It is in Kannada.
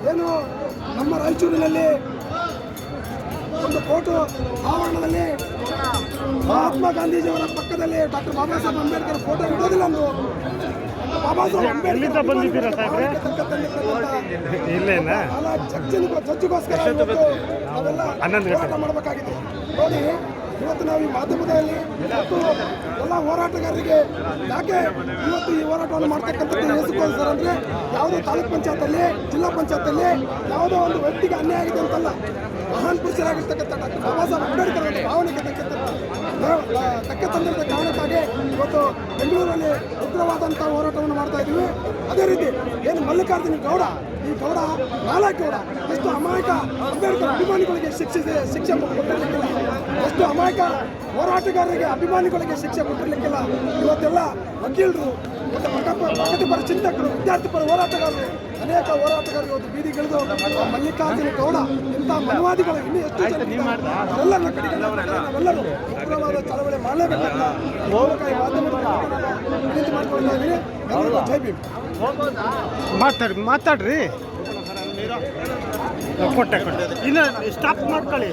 ಏನು ನಮ್ಮ ರಾಯಚೂರಿನಲ್ಲಿ ಒಂದು ಫೋಟೋ ಆವರಣದಲ್ಲಿ ಮಹಾತ್ಮ ಗಾಂಧೀಜಿಯವರ ಪಕ್ಕದಲ್ಲಿ ಡಾಕ್ಟರ್ ಬಾಬಾ ಸಾಹೇಬ್ ಅಂಬೇಡ್ಕರ್ ಫೋಟೋ ಇಡೋದಿಲ್ಲ ಅಂದು ಬಾಬಾ ಸಾಹೇಬ್ ಅಂಬೇಡ್ಕರ್ ಬಂದಿದ್ದೀರಾ ಸಾಹೇಬ್ರೆ? ಇಲ್ಲೇನಾ ಜಡ್ಜಿಗೋಸ್ಕರ ನಾವೆಲ್ಲ ಹೋರಾಟ ಮಾಡಬೇಕಾಗಿದೆ. ನೋಡಿ, ಇವತ್ತು ನಾವು ಈ ಮಾಧ್ಯಮದಲ್ಲಿ ಮತ್ತು ಎಲ್ಲ ಹೋರಾಟಗಾರರಿಗೆ ಯಾಕೆ ಇವತ್ತು ಈ ಹೋರಾಟವನ್ನು ಮಾಡ್ತಕ್ಕಂಥದ್ದು ಹೆಸರುಗೋಸ್ಕರ ಅಂದರೆ ಯಾವುದೋ ತಾಲೂಕ್ ಪಂಚಾಯತಲ್ಲಿ, ಜಿಲ್ಲಾ ಪಂಚಾಯತಲ್ಲಿ ಯಾವುದೋ ಒಂದು ವ್ಯಕ್ತಿಗೆ ಅನ್ಯಾಯ ಆಗಿದೆ ಅಂತಲ್ಲ. ಮಹಾನ್ ಪುರುಷರಾಗಿರ್ತಕ್ಕಂಥ ಡಾಕ್ಟರ್ ಬಾಬಾ ಸಾಹೇಬ್ ಅಂಬೇಡ್ಕರ್ ಅವರ ಭಾವನೆಗೆ ಧಕ್ಕೆ ತಂದಿದ್ದ ಕಾರಣಕ್ಕಾಗಿ ಇವತ್ತು ಬೆಂಗಳೂರಲ್ಲಿ ಉಗ್ರವಾದಂಥ ಹೋರಾಟವನ್ನು ಮಾಡ್ತಾ ಇದ್ದೀವಿ. ಅದೇ ರೀತಿ ಏನು ಮಲ್ಲಿಕಾರ್ಜುನ ಗೌಡ, ಈ ಗೌಡ ನಾಲ್ಕೌಡ ಎಷ್ಟು ಅಮಾಯಕ ಅಂಬೇಡ್ಕರ್ ಅಭಿಮಾನಿಗಳಿಗೆ ಶಿಕ್ಷೆ ಕೊಟ್ಟಿರಲಿಕ್ಕಿಲ್ಲ, ಎಷ್ಟು ಅಮಾಯಕ ಹೋರಾಟಗಾರರಿಗೆ ಅಭಿಮಾನಿಗಳಿಗೆ ಶಿಕ್ಷೆ ಕೊಟ್ಟಿರಲಿಕ್ಕಿಲ್ಲ. ಇವತ್ತೆಲ್ಲ ವಕೀಲರು ಮತ್ತು ಪ್ರಗತಿಪರ ಚಿಂತಕರು, ವಿದ್ಯಾರ್ಥಿಪರ ಹೋರಾಟಗಾರರು, ಅನೇಕ ಹೋರಾಟಗಾರರು ಇವತ್ತು ಬೀದಿಗಿಳಿದು ಮಲ್ಲಿಕಾರ್ಜುನ ಗೌಡ ಇಂಥ ಮನವಾದಿಗಳು ಇನ್ನೂ ಎಷ್ಟು ಎಲ್ಲರನ್ನ ಕಡೆಗೆ ನಾವೆಲ್ಲರೂ ಉಗ್ರವಾದ ಚಳವಳಿ ಮಾಡಲೇಬೇಕಂತ ವಿನಂತಿ ಮಾಡ್ಕೊಳ್ತಾ ಇದ್ದೀನಿ. ಜೈ ಭೀಮ್. ಮಾತಾಡ್ರಿ ಕೊಟ್ಟೆ ಇನ್ನು ಸ್ಟಾಪ್ ಮಾಡ್ಕೊಳ್ಳಿ.